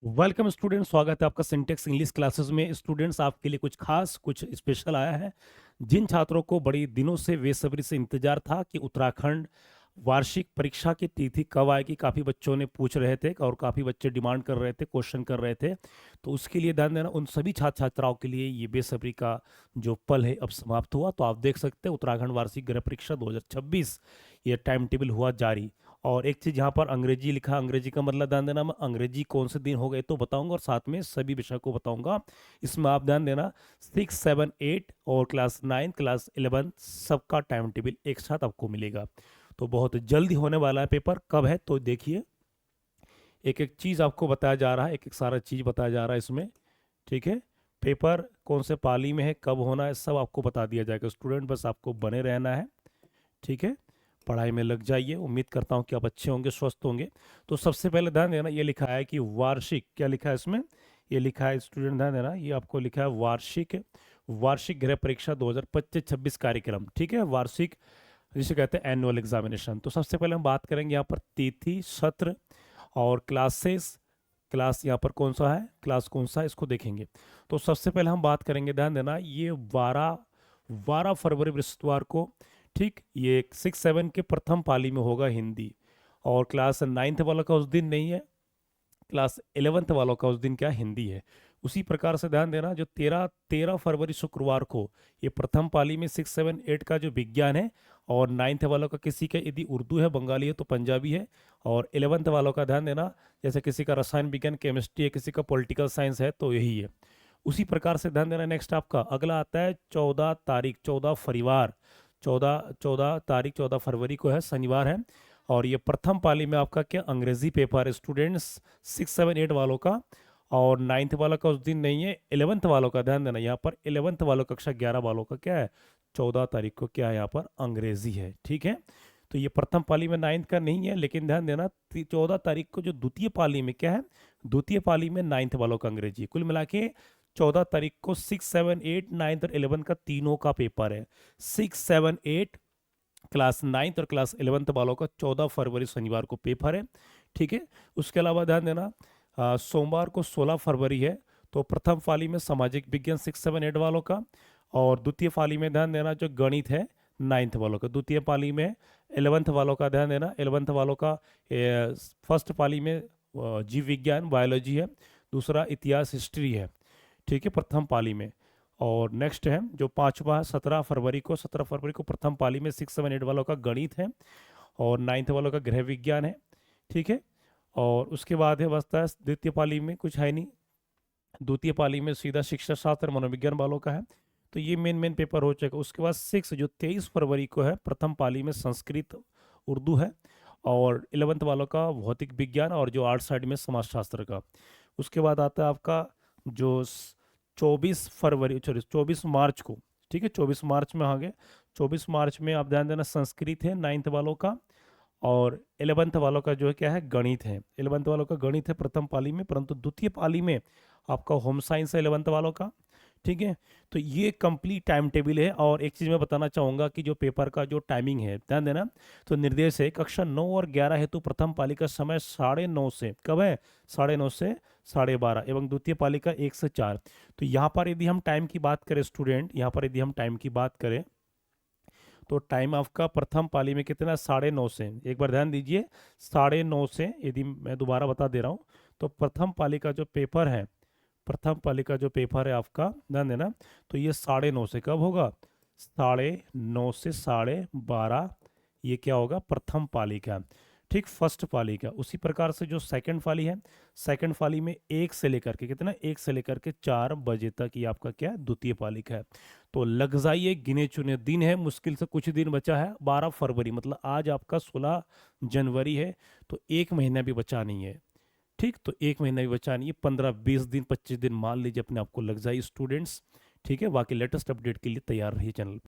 Welcome student, स्वागत है आपका सिंटेक्स इंग्लिश क्लासेस में। स्टूडेंट्स, आपके लिए कुछ खास कुछ स्पेशल आया है। जिन छात्रों को बड़ी दिनों से बेसब्री से इंतजार था कि उत्तराखंड वार्षिक परीक्षा की तिथि कब आएगी, काफ़ी बच्चों ने पूछ रहे थे और काफ़ी बच्चे डिमांड कर रहे थे, क्वेश्चन कर रहे थे। तो उसके लिए ध्यान देना, उन सभी छात्र छात्राओं के लिए ये बेसब्री का जो पल है अब समाप्त हुआ। तो आप देख सकते हैं उत्तराखंड वार्षिक गृह परीक्षा 2026 ये टाइम टेबल हुआ जारी। और एक चीज़ यहाँ पर अंग्रेजी लिखा, अंग्रेजी का मतलब ध्यान देना, मैं अंग्रेजी कौन से दिन हो गए तो बताऊंगा और साथ में सभी विषय को बताऊंगा। इसमें आप ध्यान देना 6, 7, 8 और क्लास 9 क्लास 11 सबका टाइम टेबल एक साथ आपको मिलेगा। तो बहुत जल्दी होने वाला है। पेपर कब है तो देखिए, एक एक चीज़ आपको बताया जा रहा है, एक एक सारा चीज़ बताया जा रहा है इसमें। ठीक है, पेपर कौन से पाली में है, कब होना है, सब आपको बता दिया जाएगा। स्टूडेंट बस आपको बने रहना है। ठीक है, पढ़ाई में लग जाइए। उम्मीद करता हूँ कि आप अच्छे होंगे, स्वस्थ होंगे। तो सबसे पहले ध्यान देना, ये लिखा है कि वार्षिक, क्या लिखा है इसमें, ये लिखा है स्टूडेंट ध्यान देना, ये आपको लिखा है वार्षिक वार्षिक गृह परीक्षा 2025-26 कार्यक्रम। ठीक है, वार्षिक जिसे कहते हैं एनुअल एग्जामिनेशन। तो सबसे पहले हम बात करेंगे यहाँ पर तिथि, सत्र और क्लासेस। क्लास यहाँ पर कौन सा है, क्लास कौन सा है, इसको देखेंगे। तो सबसे पहले हम बात करेंगे, ध्यान देना, ये 12 फरवरी बृहस्पतिवार को, ठीक, ये 6-7 के प्रथम पाली में होगा हिंदी। और क्लास 9th वालों का उस दिन नहीं है, क्लास 11th वालों का उस दिन क्या हिंदी है। उसी प्रकार से ध्यान देना, जो 13 फरवरी शुक्रवार को ये प्रथम पाली में 6, 7, 8 का जो विज्ञान है, और 9th वालों का किसी का यदि उर्दू है, बंगाली है तो पंजाबी है, और 11th वालों का ध्यान देना, जैसे किसी का रसायन विज्ञान केमिस्ट्री है, किसी का पॉलिटिकल साइंस है तो यही है। उसी प्रकार से ध्यान देना, नेक्स्ट आपका अगला आता है 14 तारीख, 14 फरवरी, 14 तारीख 14 फरवरी को है, शनिवार है। और ये प्रथम पाली में आपका क्या अंग्रेजी पेपर है स्टूडेंट्स, 6, 7, 8 वालों का। और 9th वालों का उस दिन नहीं है, 11th वालों का ध्यान देना, यहाँ पर 11th वालों कक्षा 11 वालों का क्या है, 14 तारीख को क्या है यहाँ पर अंग्रेजी है। ठीक है, तो ये प्रथम पाली में 9th का नहीं है, लेकिन ध्यान देना 14 तारीख को जो द्वितीय पाली में क्या है, द्वितीय पाली में 9th वालों का अंग्रेजी है। कुल मिला के 14 तारीख को 6, 7, 8, 9th और 11 का तीनों का पेपर है। 6, 7, 8 क्लास 9th और क्लास 11th वालों का 14 फरवरी शनिवार को पेपर है। ठीक है, उसके अलावा ध्यान देना, सोमवार को 16 फरवरी है, तो प्रथम पाली में सामाजिक विज्ञान 6, 7, 8 वालों का। और द्वितीय पाली में ध्यान देना जो गणित है 9th वालों का। द्वितीय पाली में 11th वालों का ध्यान देना, 11th वालों का फर्स्ट पाली में जीव विज्ञान बायोलॉजी है, दूसरा इतिहास हिस्ट्री है। ठीक है, प्रथम पाली में। और नेक्स्ट है जो पांचवा 17 फरवरी को प्रथम पाली में 6, 7, 8 वालों का गणित है, और 9th वालों का गृह विज्ञान है। ठीक है, और उसके बाद है बसता है द्वितीय पाली में कुछ है नहीं, द्वितीय पाली में सीधा शिक्षा शास्त्र मनोविज्ञान वालों का है। तो ये मेन मेन पेपर हो चुका। उसके बाद 23 फरवरी को है, प्रथम पाली में संस्कृत उर्दू है, और 11th वालों का भौतिक विज्ञान, और जो आर्ट साइड में समाजशास्त्र का। उसके बाद आता है आपका जो 24 फरवरी, सॉरी 24 मार्च को। ठीक है, 24 मार्च में आ गए। 24 मार्च में आप ध्यान देना संस्कृत है 9th वालों का, और 11th वालों का जो है क्या है गणित है। 11th वालों का गणित है प्रथम पाली में, परंतु द्वितीय पाली में आपका होम साइंस है 11th वालों का। ठीक है, तो ये कंप्लीट टाइम टेबल है। और एक चीज़ मैं बताना चाहूँगा कि जो पेपर का जो टाइमिंग है ध्यान देना, तो निर्देश है कक्षा 9 और 11 हेतु प्रथम पाली का समय 9:30 से कब है, 9:30 से 12:30, एवं द्वितीय पाली का 1 से 4। तो यहाँ पर यदि हम टाइम की बात करें स्टूडेंट, यहाँ पर यदि हम टाइम की बात करें तो टाइम आपका प्रथम पाली में कितना, 9:30 से, एक बार ध्यान दीजिए, 9:30 से, यदि मैं दोबारा बता दे रहा हूँ, तो प्रथम पाली का जो पेपर है, प्रथम पाली का जो पेपर है आपका ध्यान देना, तो ये 9:30 से कब होगा, 9:30 से 12:30, ये क्या होगा प्रथम पाली का। ठीक, फर्स्ट पाली का। उसी प्रकार से जो सेकंड पाली है, सेकंड पाली में 1 से लेकर के कितना, 1 से लेकर के 4 बजे तक ये आपका क्या है द्वितीय पाली का है। तो लग जाइए, गिने चुने दिन है, मुश्किल से कुछ दिन बचा है। 12 फरवरी मतलब आज आपका 16 जनवरी है, तो एक महीना भी बचा नहीं है। ठीक, तो एक महीना भी बचा नहीं है, 15-20 दिन 25 दिन मान लीजिए अपने आप को लग जाए स्टूडेंट्स। ठीक है, बाकी लेटेस्ट अपडेट के लिए तैयार रहिए चैनल।